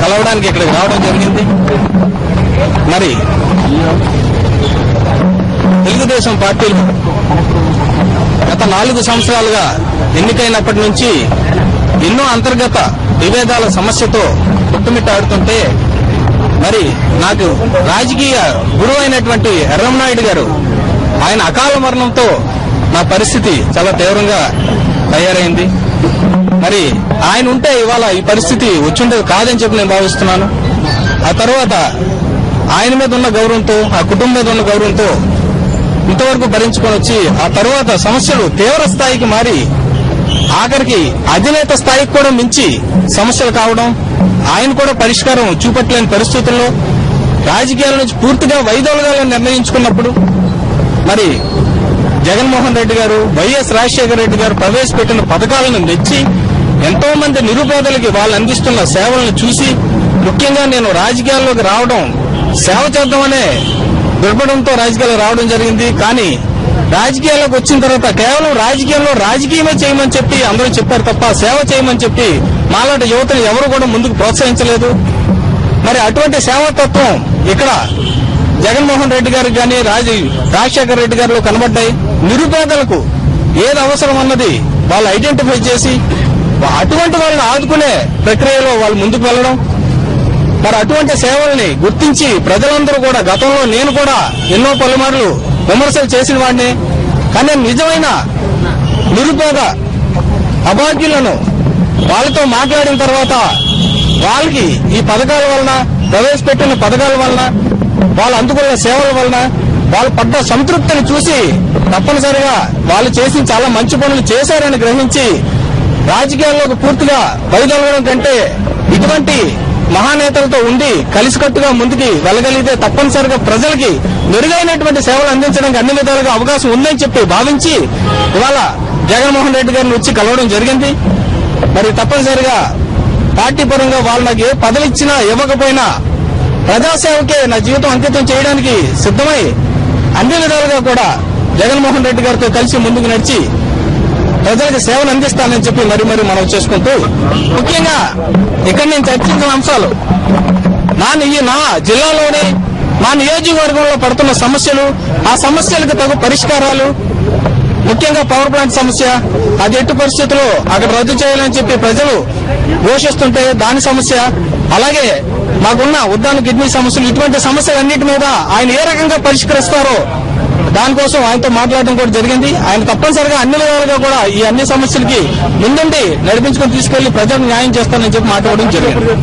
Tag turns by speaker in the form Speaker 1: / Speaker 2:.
Speaker 1: కలవడానికి ఇక్కడికి రావడం జరిగింది. మరి తెలుగుదేశం పార్టీలు గత 4 సంవత్సరాలుగా ఎన్నికైనప్పటి నుంచి ఎన్నో అంతర్గత విభేదాల సమస్యతో కొట్టుమిట్టాడుతుంటే మరి నాకు రాజకీయ గురువు అయినటువంటి ఎర్రంనాయుడు గారు ఆయన అకాల మరణంతో నా పరిస్థితి చాలా తీవ్రంగా తయారైంది. మరి ఆయన ఉంటే ఇవాళ ఈ పరిస్థితి వచ్చుండేది కాదని చెప్పి నేను భావిస్తున్నాను. ఆ తర్వాత ఆయన మీద ఉన్న గౌరవంతో, ఆ కుటుంబం మీద ఉన్న గౌరవంతో ఇంతవరకు భరించుకొని వచ్చి ఆ తర్వాత సమస్యలు తీవ్ర స్థాయికి మారి ఆఖరికి అధినేత స్థాయికి కూడా మించి సమస్యలు కావడం, ఆయన కూడా పరిష్కారం చూపట్లేని పరిస్థితుల్లో రాజకీయాల నుంచి పూర్తిగా వైదొలగాలని నిర్ణయించుకున్నప్పుడు మరి జగన్మోహన్ రెడ్డి గారు, వైఎస్ రాజశేఖర రెడ్డి గారు ప్రవేశపెట్టిన పథకాలను మెచ్చి ఎంతో మంది నిరుపేదలకి వాళ్ళు అందిస్తున్న సేవలను చూసి ముఖ్యంగా నేను రాజకీయాల్లోకి రావడం సేవ చేద్దామనే దృఢపడంతో రాజకీయాల్లో రావడం జరిగింది. కానీ రాజకీయాల్లోకి వచ్చిన తర్వాత కేవలం రాజకీయాల్లో రాజకీయమే చేయమని చెప్పి అందరూ చెప్పారు తప్ప సేవ చేయమని చెప్పి మాలాంటి యువతను ఎవరు కూడా ముందుకు ప్రోత్సహించలేదు. మరి అటువంటి సేవాతత్వం ఇక్కడ జగన్మోహన్ రెడ్డి గారికి కానీ రాజశేఖర రెడ్డి గారిలో కనబడ్డాయి. నిరుపేదలకు ఏది అవసరం అన్నది వాళ్ళు ఐడెంటిఫై చేసి అటువంటి వాళ్ళని ఆదుకునే ప్రక్రియలో వాళ్ళు ముందుకు వెళ్లడం, మరి అటువంటి సేవల్ని గుర్తించి ప్రజలందరూ కూడా గతంలో నేను కూడా ఎన్నో పలుమార్లు విమర్శలు చేసిన వాడిని. కానీ నిజమైన నిరుపేద అభాగ్యులను వాళ్ళతో మాట్లాడిన తర్వాత వాళ్ళకి ఈ పథకాల వలన, ప్రవేశపెట్టిన పథకాల వలన, వాళ్ళు అందుకున్న సేవల వలన వాళ్ళు పడ్డ సంతృప్తిని చూసి తప్పనిసరిగా వాళ్ళు చేసిన చాలా మంచి పనులు చేశారని గ్రహించి రాజకీయాల్లోకి పూర్తిగా వైదొలగడం కంటే ఇటువంటి మహానేతలతో ఉండి కలిసికట్టుగా ముందుకి వెళ్ళగలిగితే తప్పనిసరిగా ప్రజలకి మెరుగైనటువంటి సేవలు అందించడానికి అన్ని విధాలుగా అవకాశం ఉందని చెప్పి భావించి ఇవాళ జగన్మోహన్ రెడ్డి గారిని వచ్చి కలవడం జరిగింది. మరి తప్పనిసరిగా పార్టీ పరంగా వాళ్ళు నాకు ఏ పదవి ఇచ్చినా ఇవ్వకపోయినా ప్రజాసేవకే నా జీవితం అంకితం చేయడానికి సిద్దమై అన్ని విధాలుగా కూడా జగన్మోహన్ రెడ్డి గారితో కలిసి ముందుకు నడిచి ప్రజలకు సేవలు అందిస్తానని చెప్పి మరి మనం చేసుకుంటూ ముఖ్యంగా ఇక్కడ నేను చర్చించిన అంశాలు నా జిల్లాలోని మా నియోజకవర్గంలో పడుతున్న సమస్యలు, ఆ సమస్యలకు తగు పరిష్కారాలు, ముఖ్యంగా పవర్ ప్లాంట్ సమస్య అది ఎట్టి పరిస్థితుల్లో అక్కడ రద్దు చేయాలని చెప్పి ప్రజలు ఘోషిస్తుంటే దాని సమస్య, అలాగే మాకున్న ఉద్దాన కిడ్నీ సమస్యలు, ఇటువంటి సమస్యలన్నిటి మీద ఆయన ఏ రకంగా పరిష్కరిస్తారో దానికోసం ఆయనతో మాట్లాడడం కూడా జరిగింది. ఆయన తప్పనిసరిగా అన్ని విధాలుగా కూడా ఈ అన్ని సమస్యలకి ముందుండి నడిపించుకొని తీసుకెళ్లి ప్రజలకు న్యాయం చేస్తానని చెప్పి మాట్లాడడం జరిగింది.